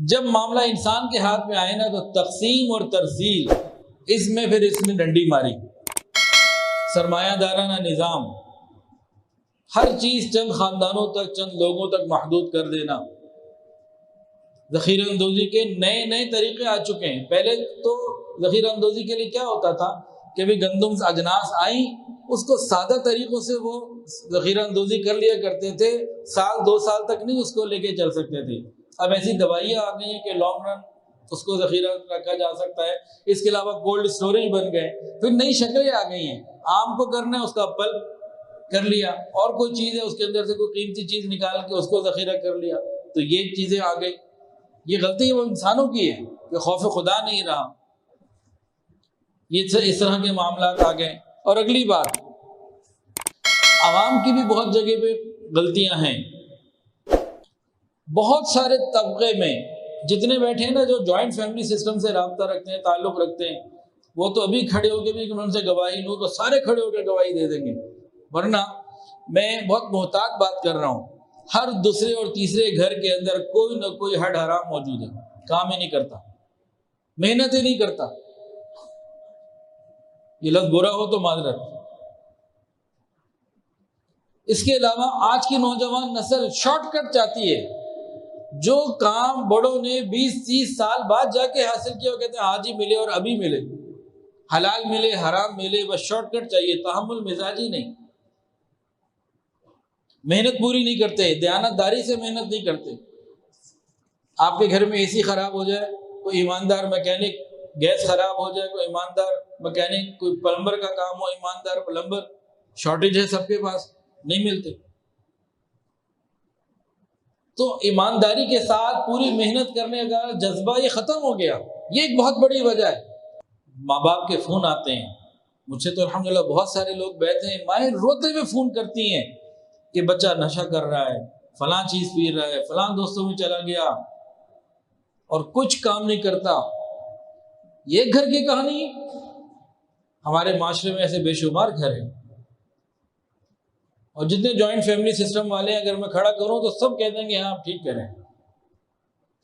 جب معاملہ انسان کے ہاتھ میں آئے نا تو تقسیم اور ترسیل اس میں ڈنڈی ماری، سرمایہ دارانہ نظام، ہر چیز چند خاندانوں تک، چند لوگوں تک محدود کر دینا، ذخیرہ اندوزی کے نئے نئے طریقے آ چکے ہیں۔ پہلے تو ذخیرہ اندوزی کے لیے کیا ہوتا تھا کہ بھی گندم اجناس آئیں، اس کو سادہ طریقوں سے وہ ذخیرہ اندوزی کر لیا کرتے تھے، سال دو سال تک نہیں اس کو لے کے چل سکتے تھے۔ اب ایسی دوائیاں آ گئی ہیں کہ لانگ رن اس کو ذخیرہ رکھا جا سکتا ہے۔ اس کے علاوہ کولڈ اسٹوریج بن گئے، پھر نئی شکلیں آ گئی ہیں۔ آم کو کرنا ہے اس کا پلپ کر لیا، اور کوئی چیز ہے اس کے اندر سے کوئی قیمتی چیز نکال کے اس کو ذخیرہ کر لیا، تو یہ چیزیں آ گئی۔ یہ غلطی وہ انسانوں کی ہے کہ خوف خدا نہیں رہا، یہ اس طرح کے معاملات آ گئے۔ اور اگلی بات، عوام کی بھی بہت جگہ پہ غلطیاں ہیں۔ بہت سارے طبقے میں جتنے بیٹھے ہیں نا، جو جوائنٹ فیملی سسٹم سے رابطہ رکھتے ہیں، تعلق رکھتے ہیں، وہ تو ابھی کھڑے ہو کے بھی ان سے گواہی لوں تو سارے کھڑے ہو کے گواہی دے دیں گے، ورنہ میں بہت محتاط بات کر رہا ہوں۔ ہر دوسرے اور تیسرے گھر کے اندر کوئی نہ کوئی ہڈ حرام موجود ہے، کام ہی نہیں کرتا، محنت ہی نہیں کرتا۔ یہ لفظ برا ہو تو معذرت۔ اس کے علاوہ آج کی نوجوان نسل شارٹ کٹ چاہتی ہے، جو کام بڑوں نے 20-30 سال بعد جا کے حاصل کیا، وہ کہتے ہیں آج ہی ملے اور ابھی ملے، حلال ملے حرام ملے، بس شارٹ کٹ چاہیے، تحمل مزاجی نہیں، محنت پوری نہیں کرتے، دیانت داری سے محنت نہیں کرتے۔ آپ کے گھر میں اے سی خراب ہو جائے، کوئی ایماندار میکینک، گیس خراب ہو جائے کوئی ایماندار میکینک، کوئی پلمبر کا کام ہو ایماندار پلمبر، شارٹیج ہے سب کے پاس، نہیں ملتے۔ تو ایمانداری کے ساتھ پوری محنت کرنے کا جذبہ یہ ختم ہو گیا، یہ ایک بہت بڑی وجہ ہے۔ ماں باپ کے فون آتے ہیں، مجھ سے تو الحمدللہ بہت سارے لوگ بیٹھے ہیں، مائیں روتے ہوئے فون کرتی ہیں کہ بچہ نشہ کر رہا ہے، فلاں چیز پی رہا ہے، فلاں دوستوں میں چلا گیا اور کچھ کام نہیں کرتا۔ یہ گھر کی کہانی، ہمارے معاشرے میں ایسے بے شمار گھر ہیں، اور جتنے جوائنٹ فیملی سسٹم والے ہیں اگر میں کھڑا کروں تو سب کہہ دیں گے ہاں ٹھیک کریں۔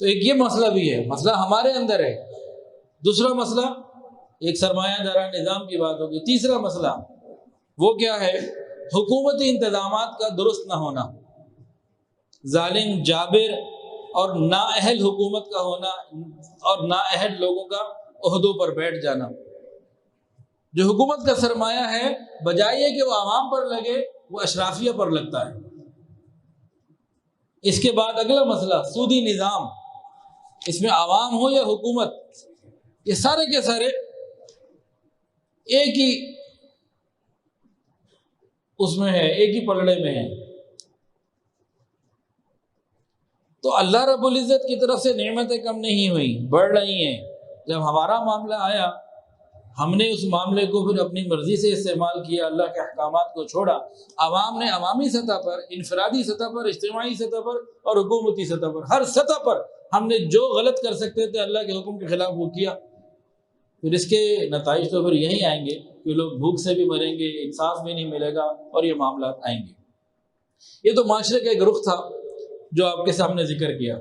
تو ایک یہ مسئلہ بھی ہے، مسئلہ ہمارے اندر ہے۔ دوسرا مسئلہ، ایک سرمایہ دارہ نظام کی بات ہوگی۔ تیسرا مسئلہ وہ کیا ہے؟ حکومتی انتظامات کا درست نہ ہونا، ظالم جابر اور نااہل حکومت کا ہونا، اور نااہل لوگوں کا عہدوں پر بیٹھ جانا۔ جو حکومت کا سرمایہ ہے، بجائے کہ وہ عوام پر لگے، وہ اشرافیہ پر لگتا ہے۔ اس کے بعد اگلا مسئلہ، سودی نظام، اس میں عوام ہو یا حکومت، یہ سارے کے سارے ایک ہی اس میں ہے، ایک ہی پلڑے میں ہے۔ تو اللہ رب العزت کی طرف سے نعمتیں کم نہیں ہوئیں، بڑھ رہی ہیں۔ جب ہمارا معاملہ آیا، ہم نے اس معاملے کو پھر اپنی مرضی سے استعمال کیا، اللہ کے احکامات کو چھوڑا۔ عوام نے عوامی سطح پر، انفرادی سطح پر، اجتماعی سطح پر اور حکومتی سطح پر، ہر سطح پر ہم نے جو غلط کر سکتے تھے اللہ کے حکم کے خلاف وہ کیا۔ پھر اس کے نتائج تو پھر یہی آئیں گے کہ لوگ بھوک سے بھی مریں گے، انصاف بھی نہیں ملے گا، اور یہ معاملات آئیں گے۔ یہ تو معاشرے کا ایک رخ تھا جو آپ کے سامنے ذکر کیا۔